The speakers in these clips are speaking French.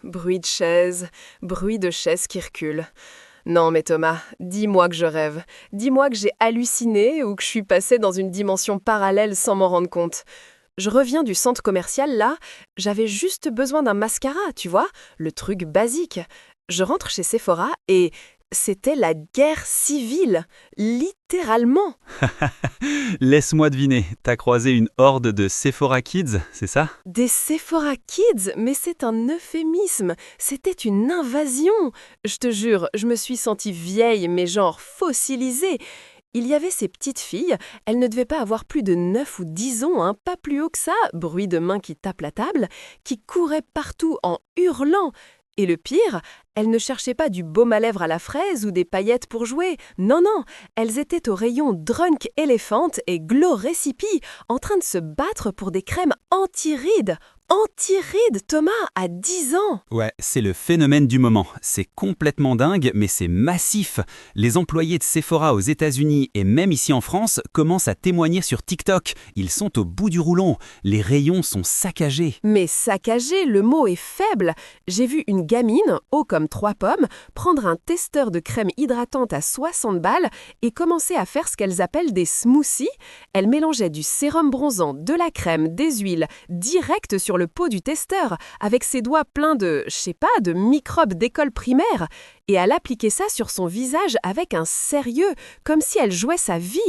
bruit de chaise, bruit de chaise qui recule. Non mais Thomas, dis-moi que je rêve. Dis-moi que j'ai halluciné ou que je suis passée dans une dimension parallèle sans m'en rendre compte. Je reviens du centre commercial là, j'avais juste besoin d'un mascara, tu vois, le truc basique. Je rentre chez Sephora et c'était la guerre civile, littéralement. Laisse-moi deviner, t'as croisé une horde de Sephora Kids, c'est ça? Des Sephora Kids, mais c'est un euphémisme, c'était une invasion. Je te jure, je me suis sentie vieille, mais genre fossilisée. Il y avait ces petites filles, elles ne devaient pas avoir plus de 9 ou 10 ans, hein, pas plus haut que ça, bruit de mains qui tapent la table, qui couraient partout en hurlant. Et le pire, elles ne cherchaient pas du baume à lèvres à la fraise ou des paillettes pour jouer. Non, non, elles étaient au rayon Drunk Elephant et Glow Recipe, en train de se battre pour des crèmes anti-rides. Anti-rides, Thomas, à 10 ans. Ouais, c'est le phénomène du moment. C'est complètement dingue, mais c'est massif. Les employés de Sephora aux États-Unis et même ici en France commencent à témoigner sur TikTok. Ils sont au bout du rouleau. Les rayons sont saccagés. Mais saccagé, le mot est faible. J'ai vu une gamine, haut comme 3 pommes, prendre un testeur de crème hydratante à 60 balles et commencer à faire ce qu'elles appellent des smoothies. Elle mélangeait du sérum bronzant, de la crème, des huiles, direct sur le pot du testeur, avec ses doigts pleins de, de microbes d'école primaire. Et elle appliquait ça sur son visage avec un sérieux, comme si elle jouait sa vie.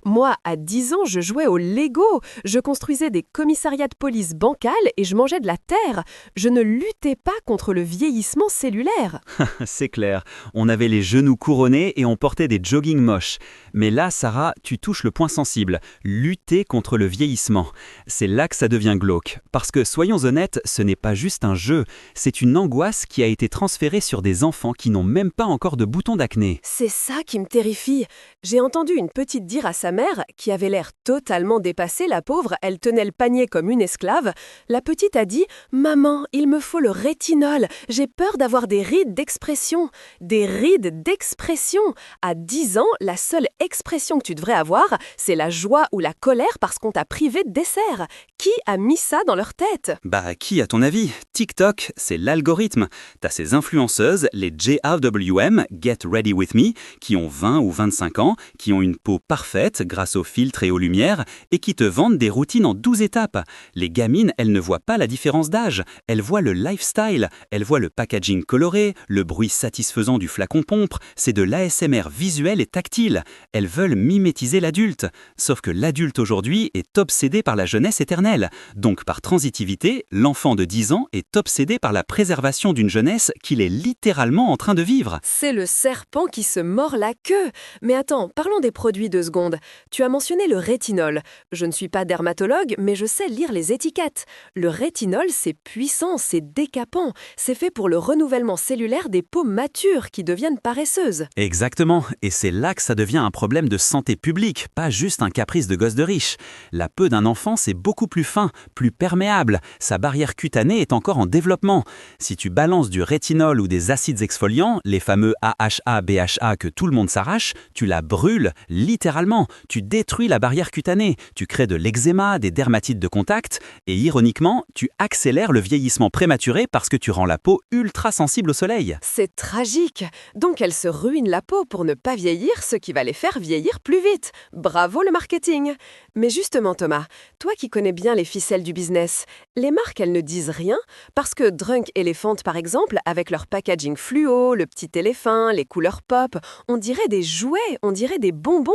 Moi, à 10 ans, je jouais au Lego. Je construisais des commissariats de police bancals et je mangeais de la terre. Je ne luttais pas contre le vieillissement cellulaire. C'est clair, on avait les genoux couronnés et on portait des joggings moches. Mais là, Sarah, tu touches le point sensible. Lutter contre le vieillissement. C'est là que ça devient glauque. Parce que, soyons honnêtes, ce n'est pas juste un jeu. C'est une angoisse qui a été transférée sur des enfants qui n'ont même pas encore de boutons d'acné. C'est ça qui me terrifie. J'ai entendu une petite dire à sa mère, qui avait l'air totalement dépassée, la pauvre, elle tenait le panier comme une esclave. La petite a dit « Maman, il me faut le rétinol, j'ai peur d'avoir des rides d'expression. » Des rides d'expression. À 10 ans, la seule expression que tu devrais avoir, c'est la joie ou la colère parce qu'on t'a privé de dessert. Qui a mis ça dans leur tête? Bah, qui à ton avis? TikTok, c'est l'algorithme. T'as ces influenceuses, les JRWM, Get Ready With Me, qui ont 20 ou 25 ans, qui ont une peau parfaite grâce aux filtres et aux lumières, et qui te vendent des routines en 12 étapes. Les gamines, elles ne voient pas la différence d'âge. Elles voient le lifestyle, elles voient le packaging coloré, le bruit satisfaisant du flacon pompe, c'est de l'ASMR visuel et tactile. Elles veulent mimétiser l'adulte. Sauf que l'adulte aujourd'hui est obsédé par la jeunesse éternelle. Donc par transitivité, l'enfant de 10 ans est obsédé par la préservation d'une jeunesse qu'il est littéralement en train de vivre. C'est le serpent qui se mord la queue. Mais attends, parlons des produits 2 secondes. Tu as mentionné le rétinol. Je ne suis pas dermatologue, mais je sais lire les étiquettes. Le rétinol, c'est puissant, c'est décapant. C'est fait pour le renouvellement cellulaire des peaux matures qui deviennent paresseuses. Exactement, et c'est là que ça devient un problème de santé publique, pas juste un caprice de gosse de riche. La peau d'un enfant, c'est beaucoup plus fin, plus perméable. Sa barrière cutanée est encore en développement. Si tu balances du rétinol ou des acides exfoliants, les fameux AHA, BHA que tout le monde s'arrache, tu la brûles, littéralement. Tu détruis la barrière cutanée, tu crées de l'eczéma, des dermatites de contact, et ironiquement, tu accélères le vieillissement prématuré parce que tu rends la peau ultra sensible au soleil. C'est tragique. Donc elles se ruinent la peau pour ne pas vieillir, ce qui va les faire vieillir plus vite. Bravo le marketing. Mais justement Thomas, toi qui connais bien les ficelles du business, les marques elles ne disent rien parce que Drunk Elephant par exemple, avec leur packaging fluo, le petit éléphant, les couleurs pop, on dirait des jouets, on dirait des bonbons.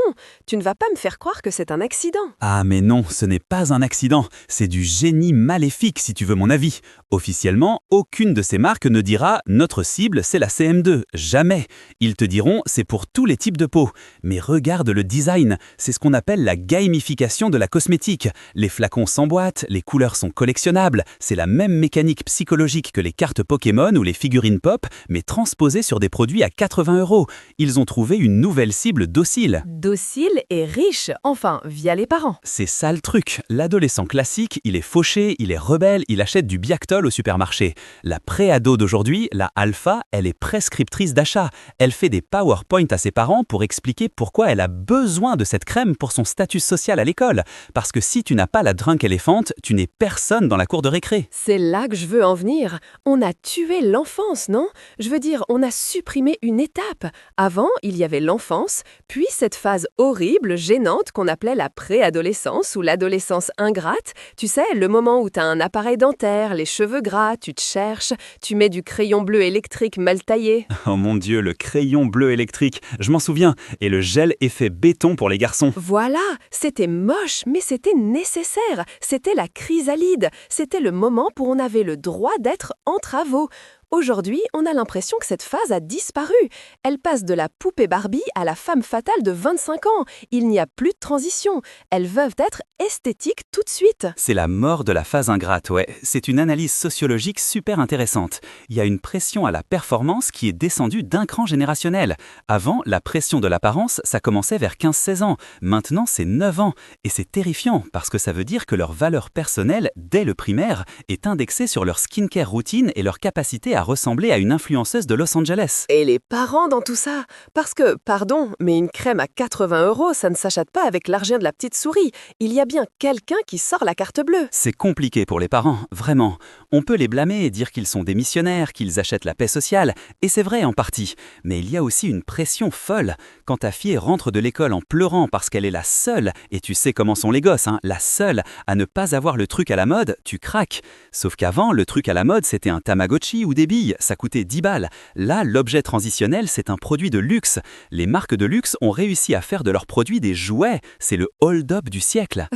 Tu ne vas pas me faire croire que c'est un accident. Ah mais non, ce n'est pas un accident, c'est du génie maléfique si tu veux mon avis. Officiellement, aucune de ces marques ne dira « notre cible c'est la CM2 », jamais. Ils te diront « c'est pour tous les types de peau ». Mais regarde le design, c'est ce qu'on appelle la gamification de la cosmétique. Les flacons s'emboîtent, les couleurs sont collectionnables, c'est la même mécanique psychologique que les cartes Pokémon ou les figurines pop, mais transposée explosé sur des produits à 80 €. Ils ont trouvé une nouvelle cible docile. Docile et riche, enfin, via les parents. C'est ça le truc. L'adolescent classique, il est fauché, il est rebelle, il achète du Biactol au supermarché. La préado d'aujourd'hui, la alpha, elle est prescriptrice d'achat. Elle fait des PowerPoint à ses parents pour expliquer pourquoi elle a besoin de cette crème pour son statut social à l'école. Parce que si tu n'as pas la Drunk Elephant, tu n'es personne dans la cour de récré. C'est là que je veux en venir. On a tué l'enfance, non? Je veux dire, on a supprimé une étape. Avant, il y avait l'enfance, puis cette phase horrible, gênante qu'on appelait la préadolescence ou l'adolescence ingrate. Tu sais, le moment où tu as un appareil dentaire, les cheveux gras, tu te cherches, tu mets du crayon bleu électrique mal taillé. Oh mon Dieu, le crayon bleu électrique, je m'en souviens. Et le gel effet béton pour les garçons. Voilà, c'était moche, mais c'était nécessaire. C'était la chrysalide. C'était le moment où on avait le droit d'être en travaux. Aujourd'hui, on a l'impression que cette phase a disparu. Elle passe de la poupée Barbie à la femme fatale de 25 ans. Il n'y a plus de transition. Elles veulent être esthétiques tout de suite. C'est la mort de la phase ingrate, ouais. C'est une analyse sociologique super intéressante. Il y a une pression à la performance qui est descendue d'un cran générationnel. Avant, la pression de l'apparence, ça commençait vers 15-16 ans. Maintenant, c'est 9 ans. Et c'est terrifiant parce que ça veut dire que leur valeur personnelle, dès le primaire, est indexée sur leur skincare routine et leur capacité à ressembler à une influenceuse de Los Angeles. Et les parents dans tout ça? Parce que, pardon, mais une crème à 80 €, ça ne s'achète pas avec l'argent de la petite souris. Il y a bien quelqu'un qui sort la carte bleue. C'est compliqué pour les parents, vraiment. On peut les blâmer et dire qu'ils sont des missionnaires, qu'ils achètent la paix sociale, et c'est vrai en partie. Mais il y a aussi une pression folle. Quand ta fille rentre de l'école en pleurant parce qu'elle est la seule, et tu sais comment sont les gosses, la seule à ne pas avoir le truc à la mode, tu craques. Sauf qu'avant, le truc à la mode, c'était un Tamagotchi ou des billes, ça coûtait 10 balles. Là, l'objet transitionnel, c'est un produit de luxe. Les marques de luxe ont réussi à faire de leurs produits des jouets. C'est le hold-up du siècle.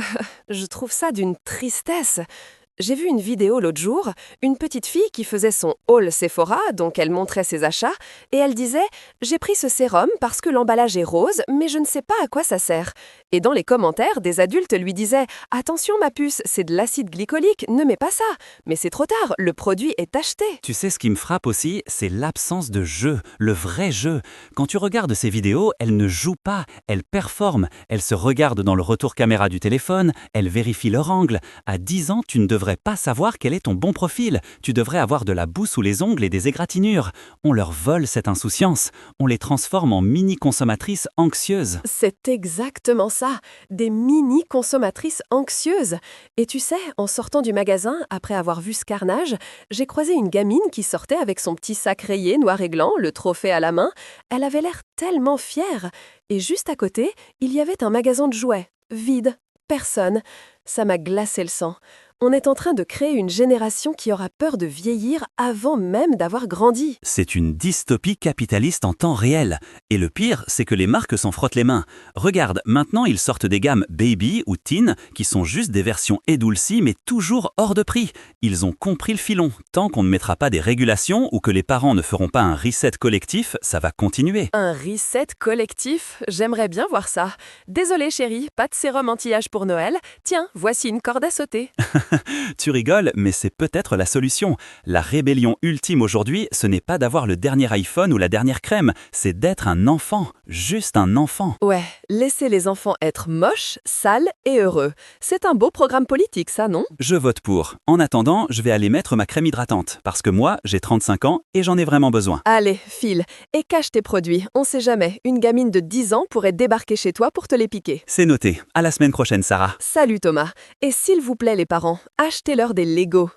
Je trouve ça d'une tristesse. J'ai vu une vidéo l'autre jour, une petite fille qui faisait son haul Sephora, donc elle montrait ses achats, et elle disait « J'ai pris ce sérum parce que l'emballage est rose, mais je ne sais pas à quoi ça sert. » Et dans les commentaires, des adultes lui disaient « Attention ma puce, c'est de l'acide glycolique, ne mets pas ça !» Mais c'est trop tard, le produit est acheté. Tu sais ce qui me frappe aussi, c'est l'absence de jeu, le vrai jeu. Quand tu regardes ces vidéos, elle ne joue pas, elle performe, elle se regarde dans le retour caméra du téléphone, elle vérifie leur angle. À 10 ans, tu ne devrais pas savoir quel est ton bon profil. Tu devrais avoir de la boue sous les ongles et des égratignures. On leur vole cette insouciance. On les transforme en mini-consommatrices anxieuses. C'est exactement ça, des mini-consommatrices anxieuses. Et tu sais, en sortant du magasin, après avoir vu ce carnage, j'ai croisé une gamine qui sortait avec son petit sac rayé noir et blanc, le trophée à la main. Elle avait l'air tellement fière. Et juste à côté, il y avait un magasin de jouets, vide, personne. Ça m'a glacé le sang. On est en train de créer une génération qui aura peur de vieillir avant même d'avoir grandi. C'est une dystopie capitaliste en temps réel. Et le pire, c'est que les marques s'en frottent les mains. Regarde, maintenant ils sortent des gammes Baby ou Teen qui sont juste des versions édulcies mais toujours hors de prix. Ils ont compris le filon. Tant qu'on ne mettra pas des régulations ou que les parents ne feront pas un reset collectif, ça va continuer. Un reset collectif? J'aimerais bien voir ça. Désolée chérie, pas de sérum anti-âge pour Noël. Tiens, voici une corde à sauter. Tu rigoles, mais c'est peut-être la solution. La rébellion ultime aujourd'hui, ce n'est pas d'avoir le dernier iPhone ou la dernière crème, c'est d'être un enfant, juste un enfant. Ouais, laisser les enfants être moches, sales et heureux. C'est un beau programme politique, ça, non? Je vote pour. En attendant, je vais aller mettre ma crème hydratante, parce que moi, j'ai 35 ans et j'en ai vraiment besoin. Allez, file, et cache tes produits. On sait jamais, une gamine de 10 ans pourrait débarquer chez toi pour te les piquer. C'est noté. À la semaine prochaine, Sarah. Salut Thomas. Et s'il vous plaît les parents, achetez-leur des Lego.